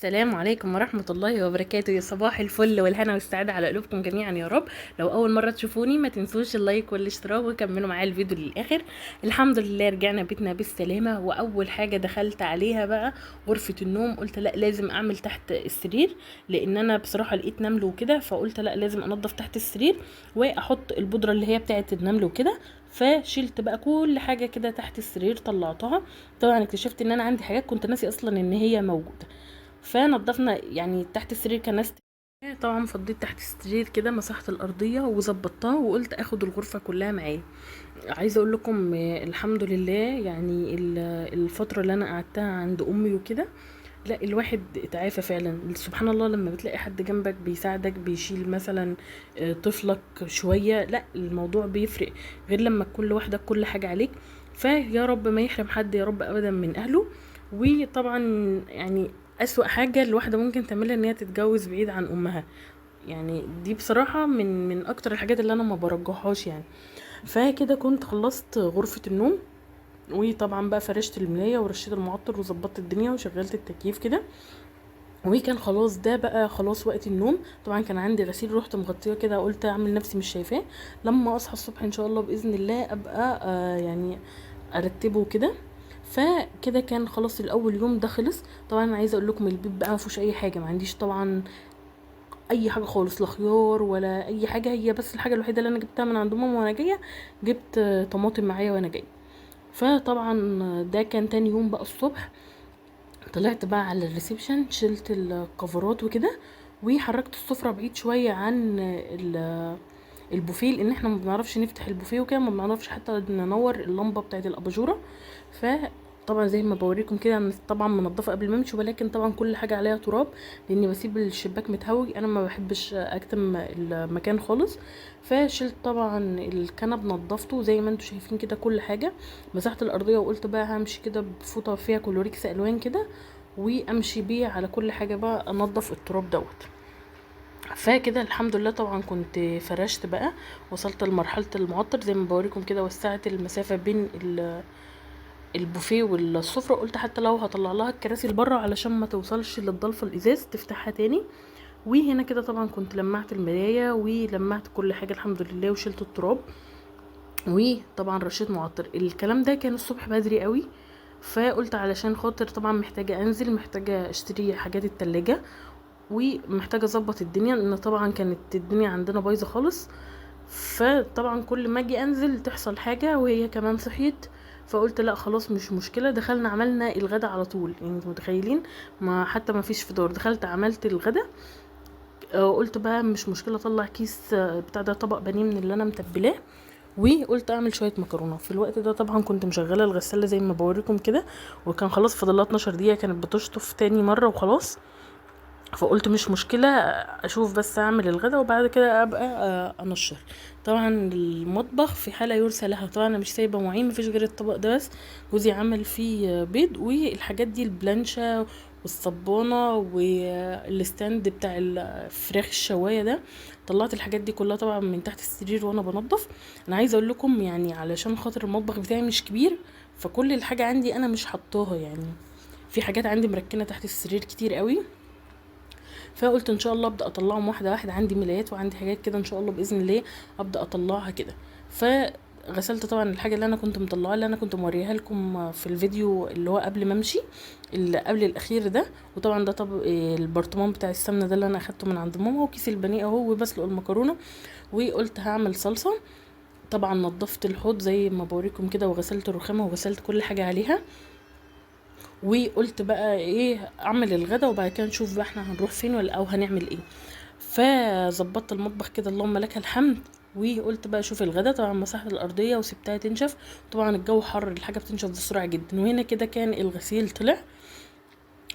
السلام عليكم ورحمة الله وبركاته. يا صباح الفل والهنا والسعادة على قلوبكم جميعا يا رب. لو أول مرة تشوفوني ما تنسوش اللايك والاشتراك وكملوا معايا الفيديو للآخر. الحمد لله رجعنا بيتنا بالسلامة. وأول حاجة دخلت عليها بقى غرفة النوم، قلت لا لازم أعمل تحت السرير، لأن أنا بصراحة لقيت نمل وكده، فقلت لا لازم أنضف تحت السرير وأحط البودرة اللي هي بتاعة النمل وكده. فشلت بقى كل حاجة كده تحت السرير طلعتها. طبعا اكتشفت ان انا عندي حاجات كنت ناسي اصلا ان هي موجودة. فنضفنا يعني تحت السرير كان ناس. طبعا فضيت تحت السرير كده، مسحت الارضيه وظبطتها وقلت اخد الغرفه كلها معايا. عايزه اقول لكم الحمد لله يعني الفتره اللي انا قعدتها عند امي وكده، لا الواحد اتعافى فعلا. سبحان الله لما بتلاقي حد جنبك بيساعدك بيشيل مثلا طفلك شويه، لا الموضوع بيفرق غير لما تكون لوحدك كل حاجه عليك. فيا رب ما يحرم حد يا رب ابدا من اهله. وطبعا يعني اسوأ حاجة الواحدة ممكن تعملها ان هي تتجوز بعيد عن امها. يعني دي بصراحة من اكتر الحاجات اللي انا ما برجحهاش يعني. فكده كنت خلصت غرفة النوم، وطبعا بقى فرشت الملاية ورشيت المعطر وظبطت الدنيا وشغلت التكييف كده. وكان خلاص ده بقى خلاص وقت النوم. طبعا كان عندي غسيل رحت مغطيه كده، قلت اعمل نفسي مش شايفاه، لما اصحى الصبح ان شاء الله باذن الله ابقى يعني ارتبه كده. فكده كان خلاص الاول يوم ده خلص. طبعا انا عايزه اقول لكم البيت بقى ما فيهوش اي حاجه، ما عنديش طبعا اي حاجه خالص، لا خيار ولا اي حاجه. هي بس الحاجه الوحيده اللي انا جبتها من عند ماما وانا جايه، جبت طماطم معايا وانا جايه. فطبعا ده كان تاني يوم بقى الصبح. طلعت بقى على الريسبشن، شلت الكفرات وكده، وحركت السفرة بعيد شوية عن البوفيه، لان احنا ما بنعرفش نفتح البوفيه وكده، ما بنعرفش حتى ننور اللمبة بتاعت الاباجورة. فطبعا زي ما بوريكم كده انا طبعا منضفه قبل ما امشي، ولكن طبعا كل حاجه عليها تراب لاني بسيب الشباك متهوي، انا ما بحبش اكتم المكان خالص. فشلت طبعا الكنب نضفته زي ما انتم شايفين كده كل حاجه. مسحت الارضيه وقلت بقى همشي كده بفوطه فيها كلوريكس الوان كده، وامشي بيه على كل حاجه بقى انضف التراب دوت. فكده الحمد لله طبعا كنت فرشت بقى، وصلت لمرحله المعطر زي ما بوريكم كده، وسعت المسافه بين البوفيه والسفره. قلت حتى لو هطلع لها الكراسي لبره علشان ما توصلش للضلفه الازاز تفتحها تاني. وهنا كده طبعا كنت لمعت المرايه ولمعت كل حاجه الحمد لله وشلت التراب. وطبعا رشيت معطر. الكلام ده كان الصبح بدري قوي، فقلت علشان خاطر طبعا محتاجه انزل، محتاجه اشتري حاجات التلاجة، ومحتاجه اظبط الدنيا لان طبعا كانت الدنيا عندنا بايظه خالص. فطبعا كل ما اجي انزل تحصل حاجه وهي كمان صحيت. فقلت لا خلاص مش مشكله، دخلنا عملنا الغدا على طول. يعني انتوا متخيلين، ما حتى ما فيش فطار، دخلت عملت الغدا. قلت بقى مش مشكله اطلع كيس بتاع ده طبق بانيه من اللي انا متبلاه، وقلت اعمل شويه مكرونه. في الوقت ده طبعا كنت مشغله الغساله زي ما بوريكم كده، وكان خلاص فاضلها 12 دقيقه، كانت بتشطف تاني مره وخلاص. فقلت مش مشكلة اشوف بس اعمل الغدا وبعد كده ابقى انشر. طبعا المطبخ في حالة يرثى لها، طبعا انا مش سايبة معين، مفيش غير الطبق ده بس جوزي عمل فيه بيض، والحاجات دي البلانشة والصبانة والستاند بتاع الفراخ الشواية ده. طلعت الحاجات دي كلها طبعا من تحت السرير وانا بنظف. انا عايزه اقول لكم يعني علشان خاطر المطبخ بتاعي مش كبير، فكل الحاجة عندي انا مش حطاها يعني. في حاجات عندي مركنة تحت السرير كتير قوي. فقلت ان شاء الله ابدا اطلعهم واحده واحده، عندي ملايات وعندي حاجات كده ان شاء الله باذن الله ابدا اطلعها كده. فغسلت طبعا الحاجه اللي انا كنت مطلعاها، اللي انا كنت موريها لكم في الفيديو اللي هو قبل ما امشي، اللي قبل الاخير ده. وطبعا ده طب البرطمان بتاع السمنه ده اللي انا اخدته من عند ماما، وكيس البانيه اهو، وبسلق المكرونه. وقلت هعمل صلصه. طبعا نضفت الحوض زي ما بوريكم كده، وغسلت الرخامه وغسلت كل حاجه عليها. وقلت بقى ايه اعمل الغدا وبعد كده نشوف بقى احنا هنروح فين ولا او هنعمل ايه. فظبطت المطبخ كده اللهم لك الحمد. وقلت بقى اشوف الغدا. طبعا مسحت الارضيه وسبتها تنشف، طبعا الجو حر الحاجه بتنشف بسرعه جدا. وهنا كده كان الغسيل طلع.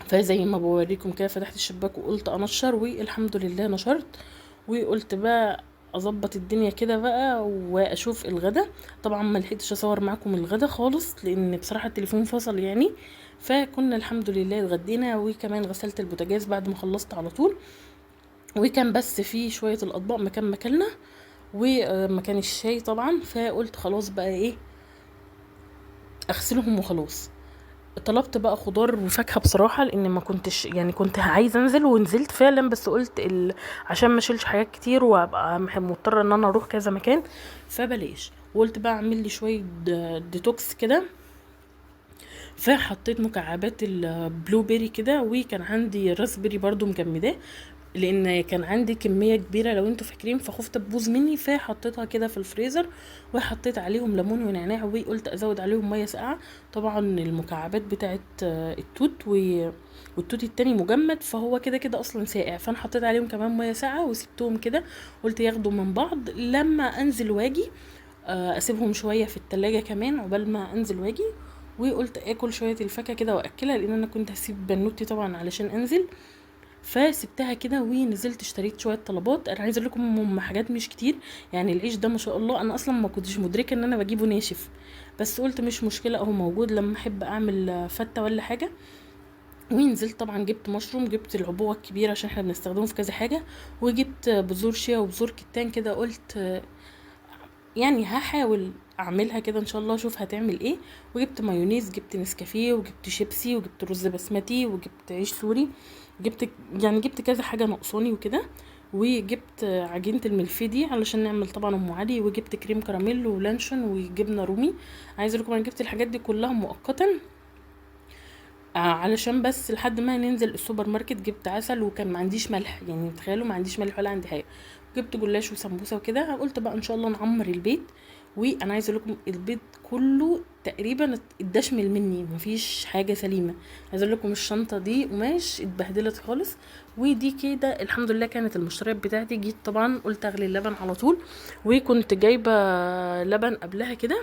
فزي ما بوريكم كده فتحت الشباك وقلت انشر، والحمد لله نشرت. وقلت بقى اظبط الدنيا كده بقى واشوف الغدا. طبعا ما لحقتش اصور معاكم الغدا خالص لان بصراحه التليفون فصل يعني. فكنا الحمد لله اتغدينا، وكمان غسلت البوتاجاز بعد ما خلصت على طول. وكان بس في شويه الاطباق مكان ما اكلنا ومكان الشاي طبعا. فقلت خلاص بقى ايه اغسلهم وخلاص. طلبت بقى خضار وفاكهه بصراحه، لان ما كنتش يعني كنت عايزه انزل ونزلت فعلا، بس قلت عشان ما اشيلش حاجات كتير وابقى مضطره ان انا اروح كذا مكان، فبلاش. وقلت بقى اعمل لي شويه ديتوكس كده. فحطيت مكعبات البلو بيري كده، وكان عندي راسبيري برضو مجمداه، لان كان عندي كميه كبيره لو انتوا فاكرين، فخفت تبوظ مني، فحطيتها كده في الفريزر. وحطيت عليهم ليمون ونعناع، وقلت ازود عليهم ميه ساقعه. طبعا المكعبات بتاعه التوت والتوت التاني مجمد، فهو كده كده اصلا ساقع، فانا حطيت عليهم كمان ميه ساقعه وسبتهم كده. قلت ياخدوا من بعض لما انزل واجي، اسيبهم شويه في التلاجة كمان عقبال ما انزل واجي. وقلت اكل شويه الفاكهه كده واكلها، لان انا كنت هسيب بنوتي طبعا علشان انزل. فسبتها كده ونزلت اشتريت شويه طلبات. انا عايزه اقول لكم هم حاجات مش كتير، يعني العيش ده ما شاء الله انا اصلا ما كنتش مدركه ان انا بجيبه ناشف، بس قلت مش مشكله اهو موجود لما احب اعمل فته ولا حاجه. ونزلت طبعا جبت مشروم، جبت العبوه الكبيره عشان احنا بنستخدمه في كذا حاجه، وجبت بذور شيا وبذور كتان كده. قلت يعني هحاول اعملها كده ان شاء الله، اشوف هتعمل ايه. وجبت مايونيز، جبت نسكافيه، وجبت شيبسي، وجبت رز بسمتي، وجبت عيش سوري. جبت يعني جبت كذا حاجه ناقصاني وكده. وجبت عجينه الملفيه دي علشان نعمل طبعا ام علي، وجبت كريم كراميل ولانشون وجبنه رومي. عايزه اقول لكم انا جبت الحاجات دي كلها مؤقتا، علشان بس لحد ما ننزل السوبر ماركت. جبت عسل، وكان ما عنديش ملح، يعني تخيلوا ما عنديش ملح ولا عندي حاجه. جبت جلاش وسمبوسه وكده. قلت بقى ان شاء الله نعمر البيت. وانا عايزه اقول لكم البيت كله تقريبا اتدشمل مني، مفيش حاجه سليمه. عايزه اقول لكم الشنطه دي قماش اتبهدلت خالص. ودي كده الحمد لله كانت المشتريات بتاعتي. جيت طبعا قلت اغلي اللبن على طول، وكنت جايبه لبن قبلها كده،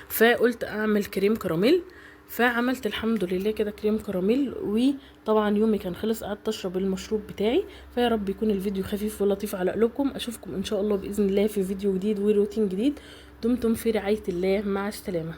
فقلت اعمل كريم كراميل. فعملت الحمد لله كده كريم كراميل. وطبعا يومي كان خلص، قعدت اشرب المشروب بتاعي. فيا رب يكون الفيديو خفيف ولطيف على قلوبكم. اشوفكم ان شاء الله باذن الله في فيديو جديد وروتين جديد. دمتم في رعاية الله، مع السلامة.